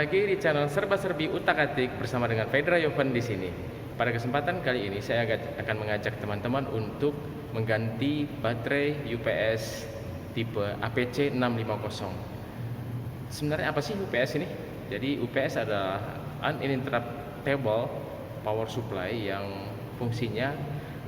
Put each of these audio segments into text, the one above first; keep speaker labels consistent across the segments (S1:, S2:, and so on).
S1: lagi di channel Serba-Serbi Utak-Atik bersama dengan Fedra Yovan di sini. Pada kesempatan kali ini saya akan mengajak teman-teman untuk mengganti baterai UPS tipe APC 650. Sebenarnya apa sih UPS ini? Jadi UPS adalah uninterruptible power supply yang fungsinya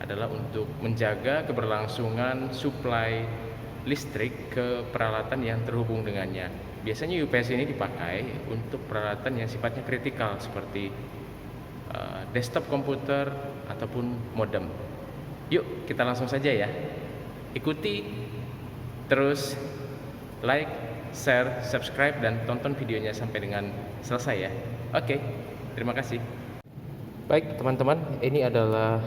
S1: adalah untuk menjaga keberlangsungan suplai listrik ke peralatan yang terhubung dengannya. Biasanya UPS ini dipakai untuk peralatan yang sifatnya kritikal seperti desktop komputer ataupun modem. Yuk kita langsung saja ya. Ikuti terus, like, share, subscribe, dan tonton videonya sampai dengan selesai ya. Oke, terima kasih. Baik teman-teman, ini adalah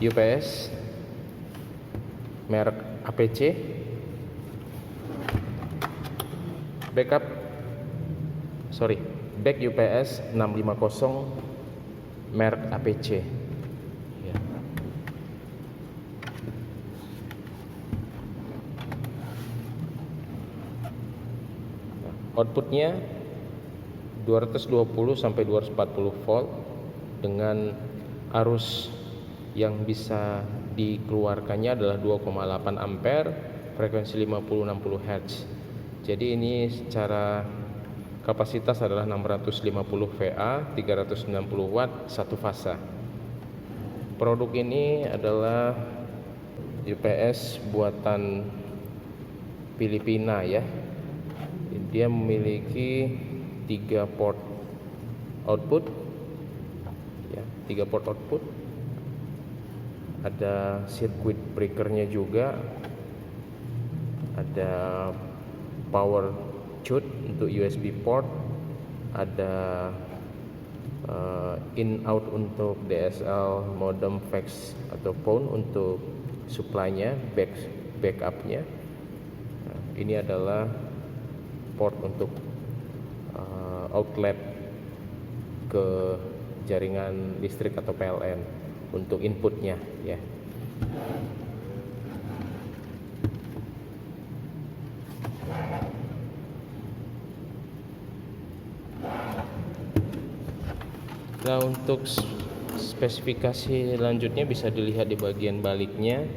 S1: UPS merek APC back UPS 650 merek APC ya. Outputnya 220 sampai 240 volt dengan arus yang bisa dikeluarkannya adalah 2,8 ampere, frekuensi 50-60 Hz. Jadi ini secara kapasitas adalah 650 VA, 390 watt, satu fasa. Produk ini adalah UPS buatan Filipina ya. Dia memiliki 3 port output ya, 3 port output. Ada circuit breakernya juga, ada power chute untuk USB port, ada in out untuk DSL, modem, fax atau phone untuk supply-nya, backupnya. Nah, ini adalah port untuk outlet ke jaringan listrik atau PLN untuk inputnya ya. Nah, untuk spesifikasi lanjutnya bisa dilihat di bagian baliknya.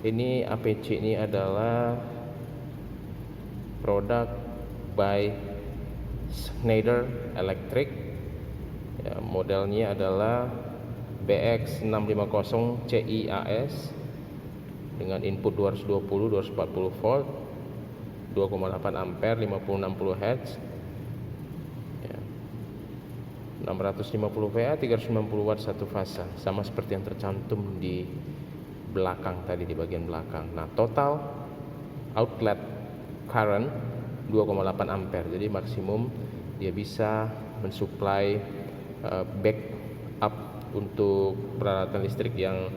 S1: Ini APC ini adalah produk by Schneider Electric ya, modelnya adalah BX650 CIAS dengan input 220-240 volt, 2,8 ampere, 50-60 Hz ya, 650 VA, 390 watt, satu fasa, sama seperti yang tercantum di belakang tadi, di bagian belakang. Nah, total outlet current 2,8 ampere, jadi maksimum dia bisa mensuplai backup untuk peralatan listrik yang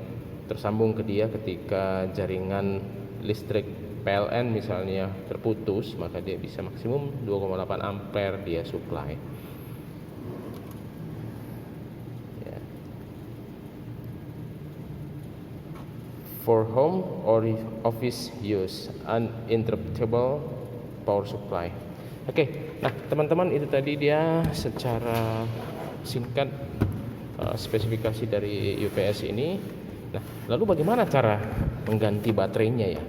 S1: tersambung ke dia ketika jaringan listrik PLN misalnya terputus, maka dia bisa maksimum 2,8 ampere dia supply ya. For home or office use, uninterruptible power supply. Oke, nah teman-teman, itu tadi dia secara singkat spesifikasi dari UPS ini. Nah, lalu bagaimana cara mengganti baterainya ya?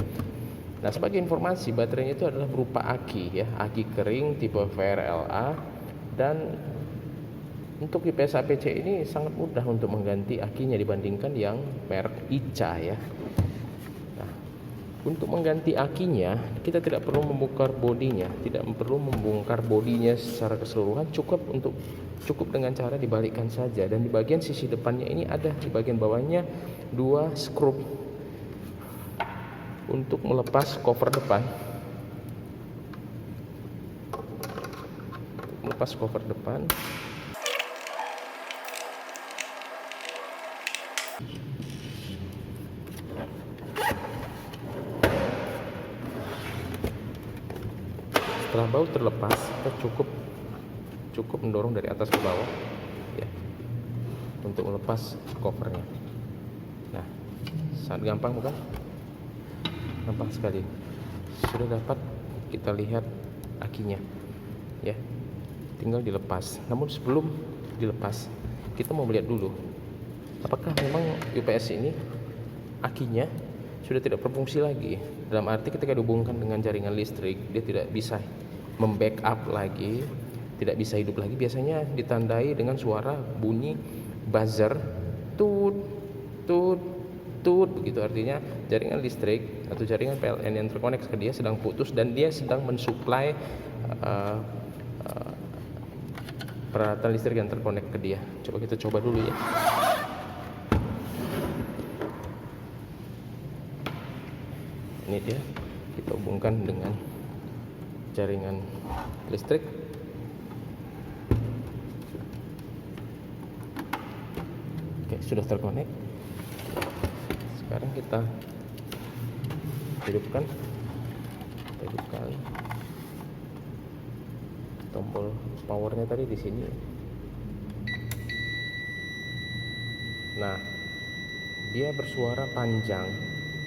S1: Nah, sebagai informasi, baterainya itu adalah berupa aki ya, aki kering tipe VRLA, dan untuk UPS APC ini sangat mudah untuk mengganti akinya dibandingkan yang merek ICA ya. Nah, untuk mengganti akinya kita tidak perlu membongkar bodinya, tidak perlu membongkar bodinya secara keseluruhan, cukup dengan cara dibalikkan saja. Dan di bagian sisi depannya ini ada di bagian bawahnya 2 skrup untuk melepas cover depan. Setelah baut terlepas, kita cukup mendorong dari atas ke bawah ya, untuk melepas covernya. Nah, sangat gampang bukan? Gampang sekali. Sudah dapat kita lihat akinya ya. tinggal dilepas. Namun sebelum dilepas, kita mau melihat dulu apakah memang UPS ini akinya sudah tidak berfungsi lagi. Dalam arti ketika dihubungkan dengan jaringan listrik, dia tidak bisa membackup lagi, tidak bisa hidup lagi. Biasanya ditandai dengan suara bunyi buzzer, tut tut tut, begitu. Artinya jaringan listrik atau jaringan PLN yang terkonek ke dia sedang putus dan dia sedang mensuplai peralatan listrik yang terkonek ke dia. Coba kita coba dulu ya. Ini dia, kita hubungkan dengan jaringan listrik. Oke, sudah terkonek. Sekarang kita hidupkan tombol powernya tadi di sini. Nah, dia bersuara panjang,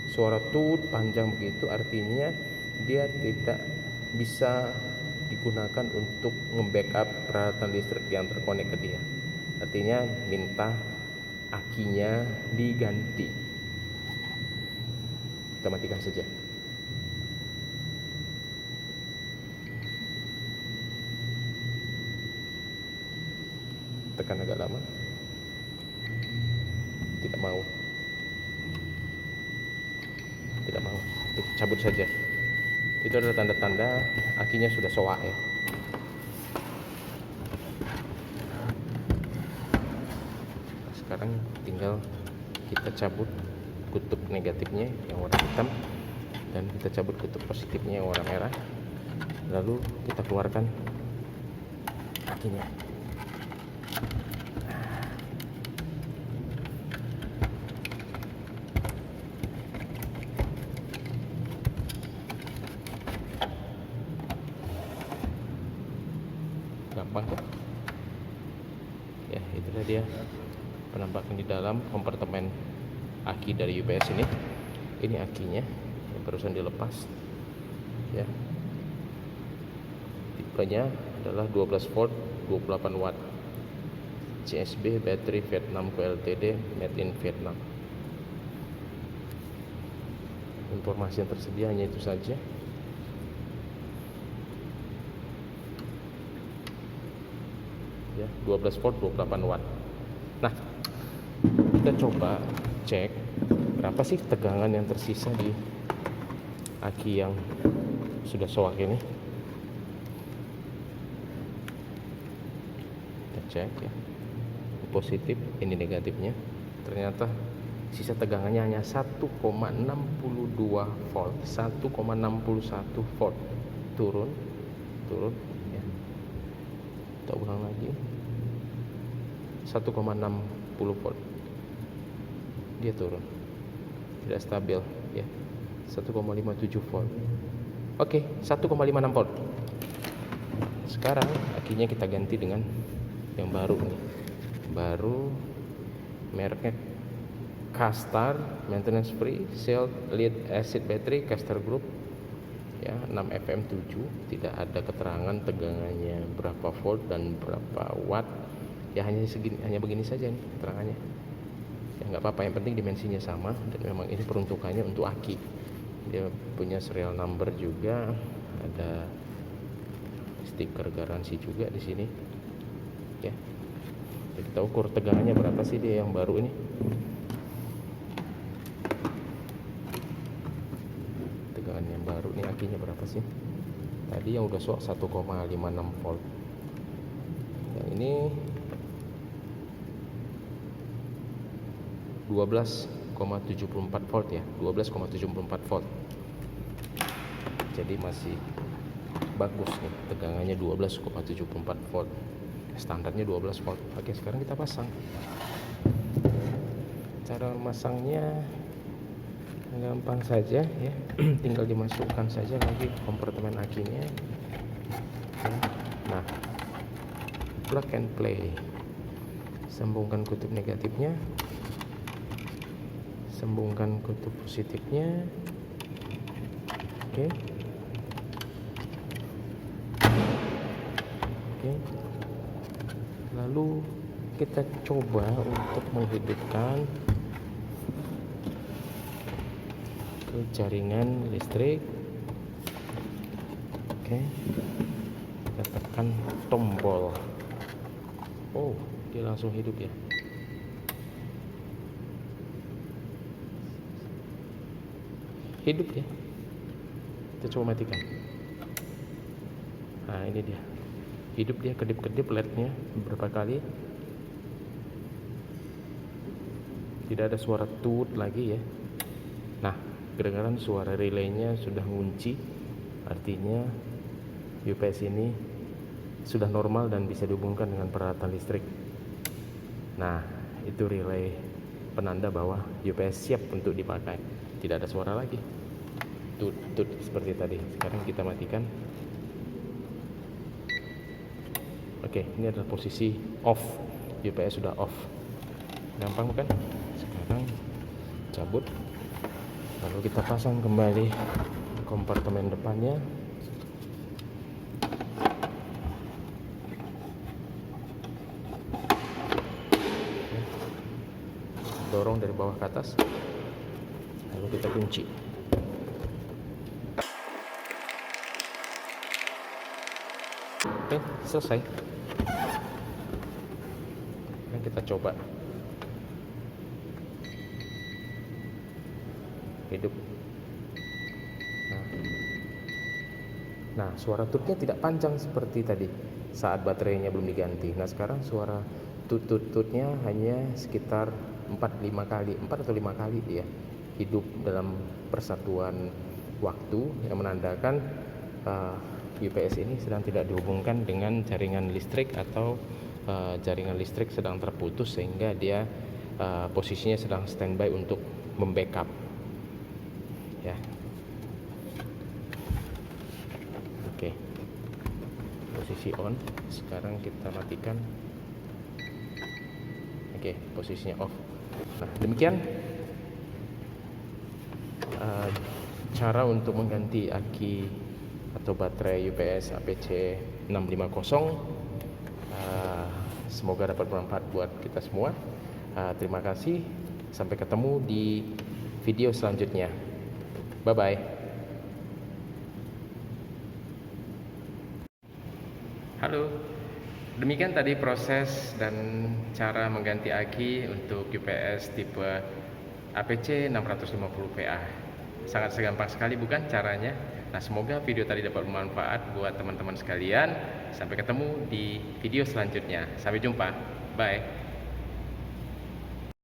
S1: suara tut panjang begitu, artinya dia tidak bisa digunakan untuk nge-backup peralatan listrik yang terkonek ke dia. Artinya minta akinya diganti. Kita matikan saja. Tekan agak lama. Tidak mau. Cabut saja. Itu adalah tanda-tanda akinya sudah soak ya. Sekarang tinggal kita cabut kutub negatifnya yang warna hitam dan kita cabut kutub positifnya yang warna merah, lalu kita keluarkan akinya. Gampang kan? Ya, itulah dia penampakan di dalam kompartemen aki dari UPS ini. Ini akinya yang barusan dilepas ya. Tipenya adalah 12 volt 28 watt CSB Battery Vietnam Co Ltd, made in Vietnam. Informasi yang tersedia hanya itu saja. Ya, 12 volt 28 watt. Nah, kita coba cek berapa sih tegangan yang tersisa di aki yang sudah soak ini. Kita cek ya. Ini positif, ini negatifnya. Ternyata sisa tegangannya hanya 1,62 volt, 1,61 volt. Turun ya. Kita ulang lagi. 1,60 volt. Dia turun. Tidak stabil ya. 1,57 volt. Oke, 1,56 volt. Sekarang akinya kita ganti dengan yang baru nih. Baru, mereknya Castar, maintenance free, sealed lead acid battery, Castar Group ya, 6 FM7. Tidak ada keterangan tegangannya berapa volt dan berapa watt ya, hanya segini, hanya begini saja nih keterangannya ya. Nggak apa-apa, yang penting dimensinya sama dan memang ini peruntukannya untuk aki. Dia punya serial number juga, ada stiker garansi juga di sini ya. Jadi kita ukur tegangannya berapa sih dia yang baru ini. Tegangan yang baru ini akinya berapa sih? Tadi yang udah soak 1,56 volt. Yang ini 12,74 volt ya, 12,74 volt. Jadi masih bagus nih, tegangannya 12,74 volt. Standarnya 12 volt. Oke, sekarang kita pasang. Cara memasangnya gampang saja ya. Tinggal dimasukkan saja lagi kompartemen akinya. Nah, plug and play. Sambungkan kutub negatifnya. Sambungkan kutub positifnya. Oke. kita coba untuk menghidupkan ke jaringan listrik. Oke, kita tekan tombol. Oh, dia langsung hidup ya. Hidup ya. Kita coba matikan. Nah, ini dia. Hidup dia, kedip-kedip LED-nya beberapa kali. Tidak ada suara tut lagi ya. Nah, kedengaran suara relaynya sudah ngunci. Artinya UPS ini sudah normal dan bisa dihubungkan dengan peralatan listrik. Nah, itu relay penanda bahwa UPS siap untuk dipakai. Tidak ada suara lagi. Tut seperti tadi. Sekarang kita matikan. Oke, ini adalah posisi off. UPS sudah off. Gampang bukan? Sekarang cabut. Lalu kita pasang kembali kompartemen depannya. Dorong dari bawah ke atas. Lalu kita kunci. Oke, selesai. Nah, kita coba hidup. Nah, suara tutnya tidak panjang seperti tadi saat baterainya belum diganti. Nah, sekarang suara tutnya hanya sekitar 4 atau 5 kali ya hidup dalam persatuan waktu, yang menandakan UPS ini sedang tidak dihubungkan dengan jaringan listrik atau jaringan listrik sedang terputus, sehingga dia posisinya sedang standby untuk membackup ya. Oke, posisi on. Sekarang kita matikan. Oke, posisinya off. Nah, demikian cara untuk mengganti aki atau baterai UPS APC 650. Semoga dapat bermanfaat buat kita semua. Terima kasih. Sampai ketemu di video selanjutnya. Bye bye. Halo. Demikian tadi proses dan cara mengganti aki untuk UPS tipe APC 650 VA. Sangat segampang sekali bukan caranya? Nah, semoga video tadi dapat bermanfaat buat teman-teman sekalian. Sampai ketemu di video selanjutnya. Sampai jumpa. Bye.